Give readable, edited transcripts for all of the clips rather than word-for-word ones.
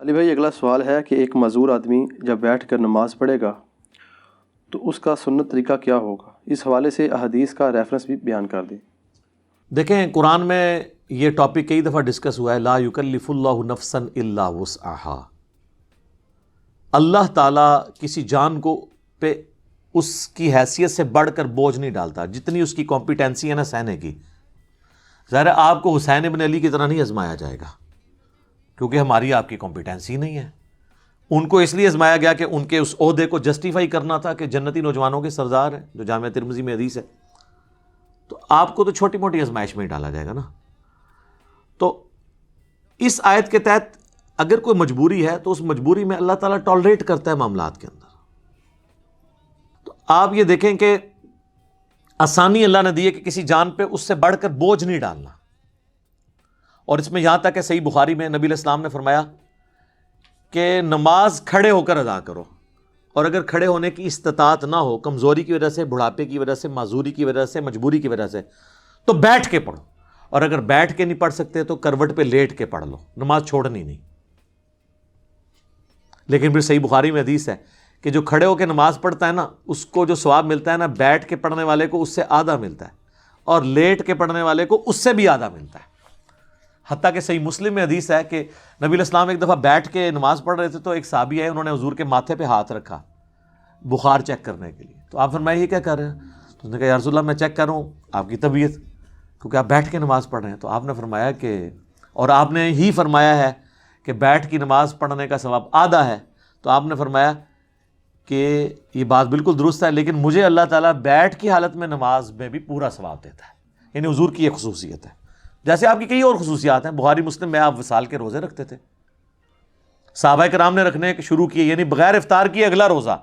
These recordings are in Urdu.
علی بھائی اگلا سوال ہے کہ ایک معذور آدمی جب بیٹھ کر نماز پڑھے گا تو اس کا سنت طریقہ کیا ہوگا؟ اس حوالے سے احادیث کا ریفرنس بھی بیان کر دیں۔ دیکھیں قرآن میں یہ ٹاپک کئی دفعہ ڈسکس ہوا ہے، لا یکلف اللہ نفسا الا وسعہا۔ اللہ تعالیٰ کسی جان کو پہ اس کی حیثیت سے بڑھ کر بوجھ نہیں ڈالتا، جتنی اس کی کمپیٹنسی ہے نا سہنے کی۔ ظاہر ہے آپ کو حسین ابن علی کی طرح نہیں آزمایا جائے گا، کیونکہ ہماری آپ کی کمپیٹنسی نہیں ہے۔ ان کو اس لیے آزمایا گیا کہ ان کے اس عہدے کو جسٹیفائی کرنا تھا کہ جنتی نوجوانوں کے سردار ہیں، جو جامعہ ترمذی میں حدیث ہے۔ تو آپ کو تو چھوٹی موٹی آزمائش میں ہی ڈالا جائے گا نا۔ تو اس آیت کے تحت اگر کوئی مجبوری ہے تو اس مجبوری میں اللہ تعالیٰ ٹالریٹ کرتا ہے معاملات کے اندر۔ تو آپ یہ دیکھیں کہ آسانی اللہ نے دی ہے کہ کسی جان پہ اس سے بڑھ کر بوجھ نہیں ڈالنا۔ اور اس میں یہاں تک کہ صحیح بخاری میں نبی علیہ السلام نے فرمایا کہ نماز کھڑے ہو کر ادا کرو، اور اگر کھڑے ہونے کی استطاعت نہ ہو، کمزوری کی وجہ سے، بڑھاپے کی وجہ سے، معذوری کی وجہ سے، مجبوری کی وجہ سے، تو بیٹھ کے پڑھو، اور اگر بیٹھ کے نہیں پڑھ سکتے تو کروٹ پہ لیٹ کے پڑھ لو، نماز چھوڑنی نہیں۔ لیکن پھر صحیح بخاری میں حدیث ہے کہ جو کھڑے ہو کے نماز پڑھتا ہے نا، اس کو جو ثواب ملتا ہے نا، بیٹھ کے پڑھنے والے کو اس سے آدھا ملتا ہے، اور لیٹ کے پڑھنے والے کو اس سے بھی آدھا ملتا ہے۔ حتیٰ کہ صحیح مسلم میں حدیث ہے کہ نبی علیہ السلام ایک دفعہ بیٹھ کے نماز پڑھ رہے تھے، تو ایک صحابی آئے، انہوں نے حضور کے ماتھے پہ ہاتھ رکھا بخار چیک کرنے کے لیے۔ تو آپ فرمائے یہ کیا کر رہے ہیں؟ تو اس نے کہا یا رسول اللہ میں چیک کر رہا ہوں آپ کی طبیعت، کیونکہ آپ بیٹھ کے نماز پڑھ رہے ہیں۔ تو آپ نے فرمایا کہ، اور آپ نے ہی فرمایا ہے کہ بیٹھ کی نماز پڑھنے کا ثواب آدھا ہے، تو آپ نے فرمایا کہ یہ بات بالکل درست ہے، لیکن مجھے اللہ تعالیٰ بیٹھ کی حالت میں نماز میں بھی پورا ثواب دیتا ہے۔ یعنی حضور کی یہ خصوصیت ہے، جیسے آپ کی کئی اور خصوصیات ہیں۔ بخاری مسلم میں آپ وصال کے روزے رکھتے تھے، صحابہ کرام نے رکھنے شروع کیے، یعنی بغیر افطار کیے اگلا روزہ،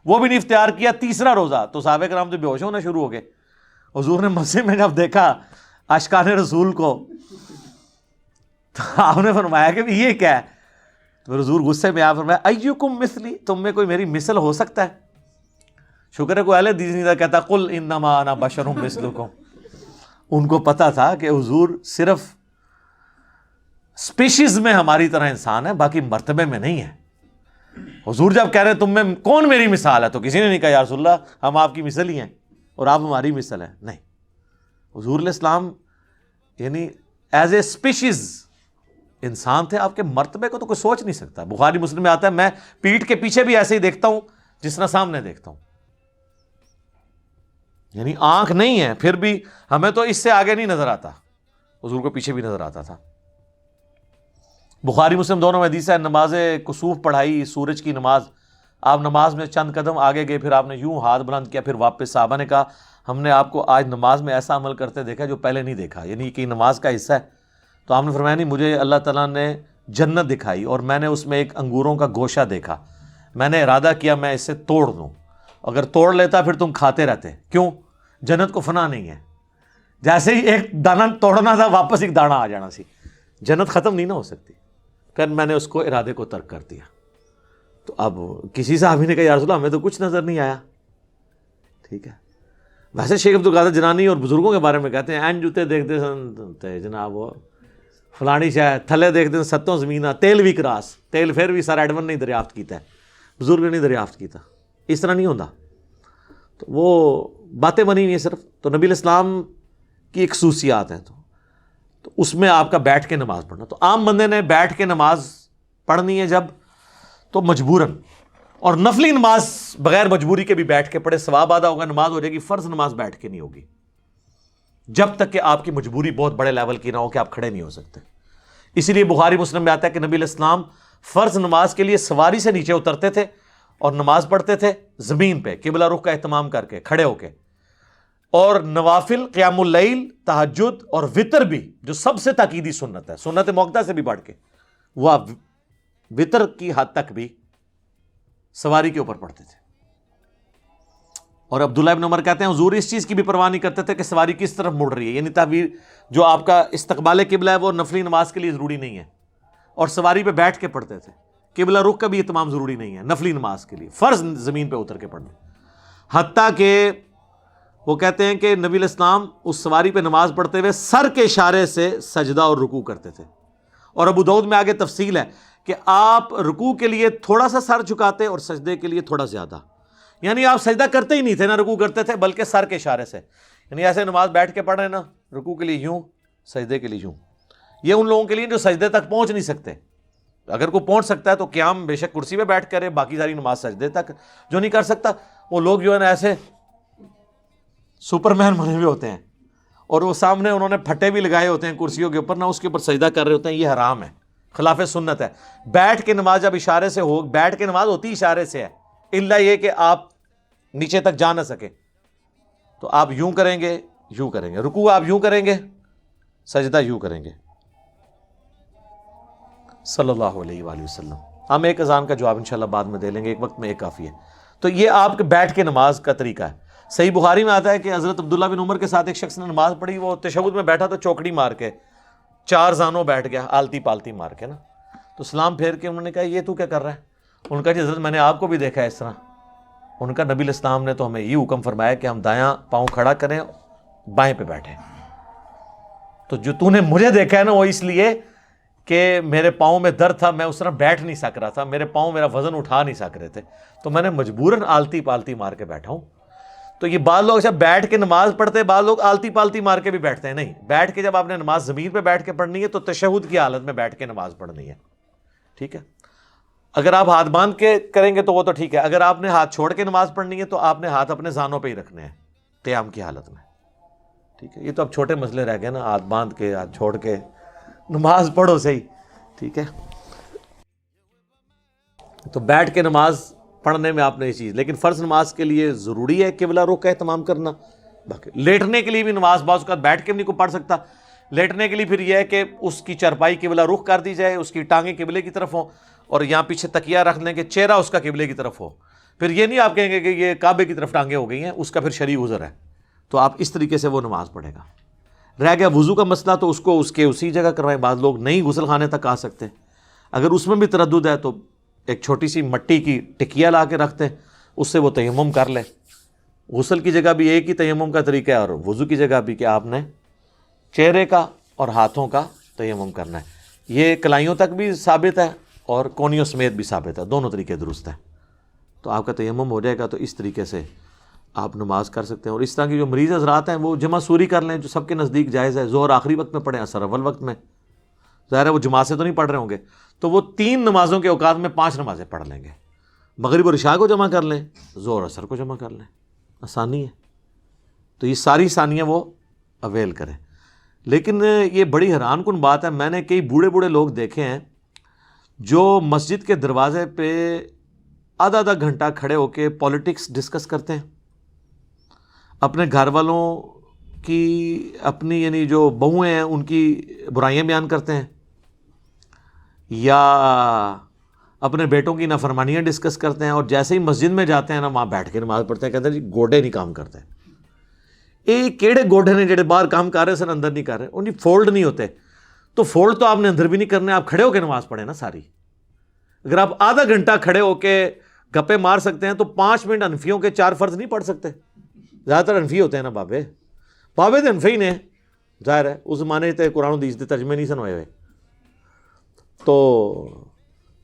وہ بھی نہیں افطار کیا تیسرا روزہ، تو صحابہ کرام تو بے ہوش ہونا شروع ہو گئے۔ حضور نے مسجد میں جب دیکھا اشکان رسول کو، تو آپ نے فرمایا کہ یہ کیا ہے؟ تو حضور غصے میں آپ فرمایا ایکم مثلی، تم میں کوئی میری مثل ہو سکتا ہے؟ شکر ہے کوئی اہل حدیث نہیں تھا کہتا قل انما انا بشر مثلکم۔ ان کو پتا تھا کہ حضور صرف اسپیشیز میں ہماری طرح انسان ہے، باقی مرتبے میں نہیں ہے۔ حضور جب کہہ رہے ہیں تم میں کون میری مثال ہے، تو کسی نے نہیں کہا یا رسول اللہ ہم آپ کی مثل ہی ہیں اور آپ ہماری مثل ہیں، نہیں۔ حضور علیہ السلام یعنی ایز اے اسپیشیز انسان تھے، آپ کے مرتبے کو تو کوئی سوچ نہیں سکتا۔ بخاری مسلم میں آتا ہے میں پیٹھ کے پیچھے بھی ایسے ہی دیکھتا ہوں جس طرح سامنے دیکھتا ہوں، یعنی آنکھ نہیں ہے، پھر بھی ہمیں تو اس سے آگے نہیں نظر آتا، حضور کو پیچھے بھی نظر آتا تھا۔ بخاری مسلم دونوں میں حدیث ہے، نماز کسوف پڑھائی، سورج کی نماز، آپ نماز میں چند قدم آگے گئے، پھر آپ نے یوں ہاتھ بلند کیا، پھر واپس۔ صحابہ نے کہا ہم نے آپ کو آج نماز میں ایسا عمل کرتے دیکھا جو پہلے نہیں دیکھا، یعنی کہ نماز کا حصہ ہے۔ تو آپ نے فرمایا نہیں، مجھے اللہ تعالیٰ نے جنت دکھائی اور میں نے اس میں ایک انگوروں کا گوشہ دیکھا، میں نے ارادہ کیا میں اس سے توڑ دوں، اگر توڑ لیتا پھر تم کھاتے رہتے، کیوں؟ جنت کو فنا نہیں ہے، جیسے ہی ایک دانہ توڑنا تھا واپس ایک دانہ آ جانا سی، جنت ختم نہیں نہ ہو سکتی۔ پھر میں نے اس کو ارادے کو ترک کر دیا۔ تو اب کسی صحابی نے کہا یا رسول اللہ ہمیں تو کچھ نظر نہیں آیا، ٹھیک ہے۔ ویسے شیخ عبدالقادر جنانی اور بزرگوں کے بارے میں کہتے ہیں این جوتے دیکھتے سن جناب وہ فلانی شاہ تھلے دیکھتے ہیں ستوں زمینہ تیل بھی کراس، تیل پھر بھی سر ایڈون نہیں دریافت کیتا ہے، بزرگ نے نہیں دریافت کیتا، اس طرح نہیں ہوتا۔ تو وہ باتیں بنی ہوئی ہیں صرف۔ تو نبی علیہ السلام کی ایک خصوصیات ہیں، تو اس میں آپ کا بیٹھ کے نماز پڑھنا۔ تو عام بندے نے بیٹھ کے نماز پڑھنی ہے جب، تو مجبوراً، اور نفلی نماز بغیر مجبوری کے بھی بیٹھ کے پڑھے، ثواب آدھا ہوگا، نماز ہو جائے گی۔ فرض نماز بیٹھ کے نہیں ہوگی جب تک کہ آپ کی مجبوری بہت بڑے لیول کی نہ ہو کہ آپ کھڑے نہیں ہو سکتے۔ اسی لیے بخاری مسلم میں آتا ہے کہ نبی علیہ السلام فرض نماز کے لیے سواری سے نیچے اترتے تھے اور نماز پڑھتے تھے زمین پہ قبلہ رخ کا اہتمام کر کے، کھڑے ہو کے۔ اور نوافل، قیام اللیل، تہجد اور وطر بھی، جو سب سے تاکیدی سنت ہے، سنت موقدہ سے بھی بڑھ کے، وہ آپ وطر کی حد تک بھی سواری کے اوپر پڑھتے تھے۔ اور عبداللہ ابن عمر کہتے ہیں حضور اس چیز کی بھی پرواہ نہیں کرتے تھے کہ سواری کس طرف مڑ رہی ہے، یعنی تعبیر جو آپ کا استقبال قبلہ ہے وہ نفلی نماز کے لیے ضروری نہیں ہے، اور سواری پہ بیٹھ کے پڑھتے تھے۔ قبلہ رخ کا بھی اہتمام ضروری نہیں ہے نفلی نماز کے لیے، فرض زمین پہ اتر کے پڑھنا۔ حتیٰ کہ وہ کہتے ہیں کہ نبی علیہ السلام اس سواری پہ نماز پڑھتے ہوئے سر کے اشارے سے سجدہ اور رکوع کرتے تھے، اور ابو داؤد میں آگے تفصیل ہے کہ آپ رکوع کے لیے تھوڑا سا سر جھکاتے اور سجدے کے لیے تھوڑا زیادہ، یعنی آپ سجدہ کرتے ہی نہیں تھے نہ رکوع کرتے تھے، بلکہ سر کے اشارے سے، یعنی ایسے نماز بیٹھ کے پڑھ رہے ہیں نا، رکوع کے لیے یوں، سجدے کے لیے یوں. یہ ان لوگوں کے لیے جو سجدے تک پہنچ نہیں سکتے. اگر کوئی پہنچ سکتا ہے تو قیام بے شک کرسی پہ بیٹھ کرے، باقی ساری نماز سجدے تک. جو نہیں کر سکتا وہ لوگ جو ہے نا ایسے سپر مین بنے ہوئے ہوتے ہیں، اور وہ سامنے انہوں نے پھٹے بھی لگائے ہوتے ہیں کرسیوں کے اوپر، نہ اس کے اوپر سجدہ کر رہے ہوتے ہیں. یہ حرام ہے، خلاف سنت ہے. بیٹھ کے نماز جب اشارے سے ہو، بیٹھ کے نماز ہوتی اشارے سے ہے، الا یہ کہ آپ نیچے تک جا نہ سکے تو آپ یوں کریں گے، یوں کریں گے. رکوع آپ یوں کریں گے، سجدہ یوں کریں گے. صلی اللہ علیہ وآلہ وسلم. ہم ایک اذان کا جواب انشاءاللہ بعد میں دے لیں گے، ایک وقت میں ایک کافی ہے. تو یہ آپ کے بیٹھ کے نماز کا طریقہ ہے. صحیح بخاری میں آتا ہے کہ حضرت عبداللہ بن عمر کے ساتھ ایک شخص نے نماز پڑھی، وہ تشہد میں بیٹھا تو چوکڑی مار کے 4 زانوں بیٹھ گیا، آلتی پالتی مار کے نا. تو سلام پھیر کے انہوں نے کہا یہ تو کیا کر رہا ہے؟ ان کا جی حضرت میں نے آپ کو بھی دیکھا ہے اس طرح. ان کا نبی علیہ السلام نے تو ہمیں یہ حکم فرمایا کہ ہم دایاں پاؤں کھڑا کریں، بائیں پہ بیٹھیں. تو جو تو نے مجھے دیکھا ہے نا، وہ اس لیے کہ میرے پاؤں میں درد تھا، میں اس طرح بیٹھ نہیں سک رہا تھا، میرے پاؤں میرا وزن اٹھا نہیں سک رہے تھے، تو میں نے مجبوراً آلتی پالتی مار کے بیٹھا ہوں. تو یہ بعض لوگ جب بیٹھ کے نماز پڑھتے ہیں، بعض لوگ آلتی پالتی مار کے بھی بیٹھتے ہیں. نہیں، بیٹھ کے جب آپ نے نماز زمین پہ بیٹھ کے پڑھنی ہے تو تشہد کی حالت میں بیٹھ کے نماز پڑھنی ہے. ٹھیک ہے. اگر آپ ہاتھ باندھ کے کریں گے تو وہ تو ٹھیک ہے. اگر آپ نے ہاتھ چھوڑ کے نماز پڑھنی ہے تو آپ نے ہاتھ اپنے زانوں پہ ہی رکھنے ہیں قیام کی حالت میں. ٹھیک ہے. یہ تو اب چھوٹے مسئلے رہ گئے نا، ہاتھ باندھ کے ہاتھ چھوڑ کے نماز پڑھو صحیح. ٹھیک ہے. تو بیٹھ کے نماز پڑھنے میں آپ نے یہ چیز، لیکن فرض نماز کے لیے ضروری ہے قبلہ رخ کا اہتمام کرنا. باقی لیٹنے کے لیے بھی نماز بعض اوقات بیٹھ کے بھی نہیں کوئی پڑھ سکتا. لیٹنے کے لیے پھر یہ ہے کہ اس کی چرپائی قبلہ رخ کر دی جائے، اس کی ٹانگیں قبلے کی طرف ہوں، اور یہاں پیچھے تکیہ رکھ لیں کہ چہرہ اس کا قبلے کی طرف ہو. پھر یہ نہیں آپ کہیں گے کہ یہ کعبے کی طرف ٹانگیں ہو گئی ہیں، اس کا پھر شرعی عذر ہے. تو آپ اس طریقے سے وہ نماز پڑھے گا. رہ گیا وضو کا مسئلہ، تو اس کو اس کے اسی جگہ کروائیں. بعض لوگ نہیں غسل خانے تک آ سکتے، اگر اس میں بھی تردد ہے تو ایک چھوٹی سی مٹی کی ٹکیا لا کے رکھتے ہیں، اس سے وہ تیمم کر لے. غسل کی جگہ بھی ایک ہی تیمم کا طریقہ ہے، اور وضو کی جگہ بھی کہ آپ نے چہرے کا اور ہاتھوں کا تیمم کرنا ہے. یہ کلائیوں تک بھی ثابت ہے اور کونیوں سمیت بھی ثابت ہے، دونوں طریقے درست ہیں. تو آپ کا تیمم ہو جائے گا. تو اس طریقے سے آپ نماز کر سکتے ہیں. اور اس طرح کی جو مریض حضرات ہیں وہ جمع سوری کر لیں، جو سب کے نزدیک جائز ہے. ظہر آخری وقت میں پڑھیں، عصر اول وقت میں. ظاہر ہے وہ جماعت سے تو نہیں پڑھ رہے ہوں گے، تو وہ 3 نمازوں کے اوقات میں 5 نمازیں پڑھ لیں گے. مغرب اور عشاء کو جمع کر لیں، ظہر عصر کو جمع کر لیں. آسانی ہے. تو یہ ساری ثانیہ وہ اویل کریں. لیکن یہ بڑی حیران کن بات ہے، میں نے کئی بوڑھے لوگ دیکھے ہیں جو مسجد کے دروازے پہ آدھا گھنٹہ کھڑے ہو کے پالیٹکس ڈسکس کرتے ہیں، اپنے گھر والوں کی، اپنی یعنی جو بہویں ہیں ان کی برائیاں بیان کرتے ہیں، یا اپنے بیٹوں کی نافرمانیاں ڈسکس کرتے ہیں. اور جیسے ہی مسجد میں جاتے ہیں نا، وہاں بیٹھ کے نماز پڑھتے ہیں، کہتے ہیں جی گوڈے نہیں کام کرتے. یہ کیڑے گوڈے نے جڑے باہر کام کر رہے سن اندر نہیں کر رہے، ان کی فولڈ نہیں ہوتے. تو فولڈ تو آپ نے اندر بھی نہیں کرنے، آپ کھڑے ہو کے نماز پڑھیں نا ساری. اگر آپ آدھا گھنٹہ کھڑے ہو کے گپے مار سکتے ہیں تو 5 منٹ حنفیوں کے 4 فرض نہیں پڑھ سکتے. زیادہ تر حنفی ہوتے ہیں نا بابے تو حنفی نے، ظاہر ہے اس زمانے تے قرآن و حدیث کے ترجمے نہیں سن ہوئے ہوئے. تو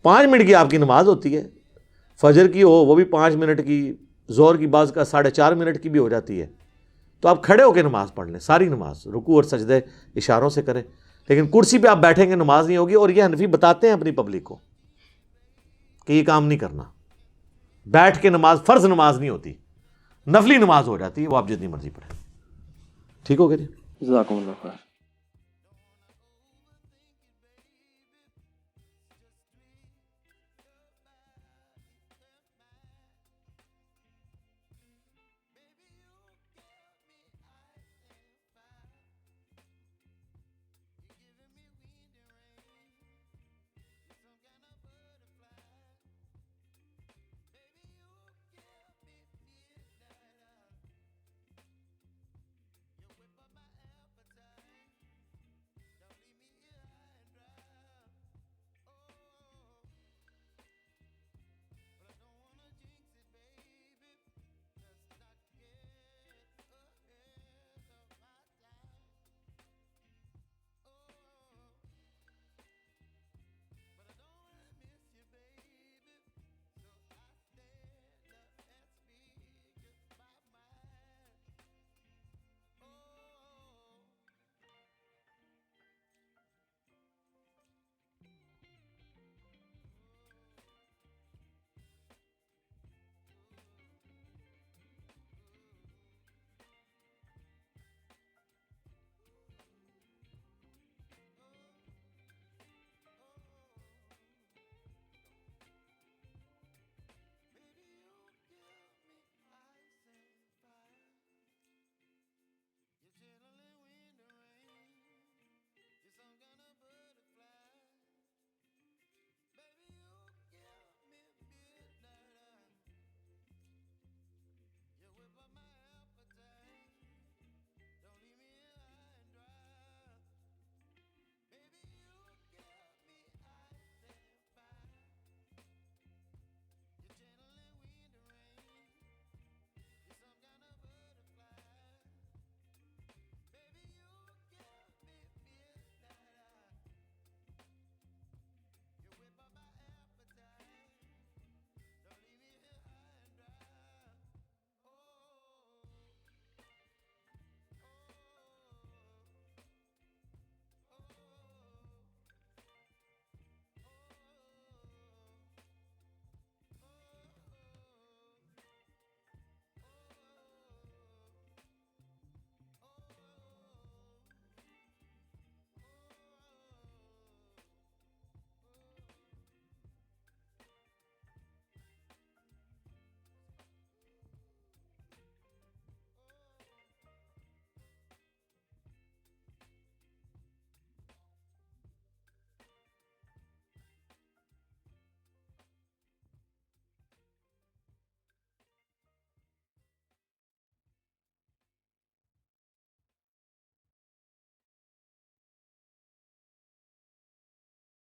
5 منٹ کی آپ کی نماز ہوتی ہے. فجر کی ہو وہ بھی 5 منٹ کی، ظہر کی بعض کا 4.5 منٹ کی بھی ہو جاتی ہے. تو آپ کھڑے ہو کے نماز پڑھ لیں ساری نماز، رکوع اور سجدے اشاروں سے کریں. لیکن کرسی پہ آپ بیٹھیں گے نماز نہیں ہوگی. اور یہ حنفی بتاتے ہیں اپنی پبلک کو کہ یہ کام نہیں کرنا. بیٹھ کے نماز فرض نماز نہیں ہوتی، نفلی نماز ہو جاتی ہے، وہ آپ جتنی مرضی پڑھیں. ٹھیک ہو گیا جی. جزاکم اللہ خیر.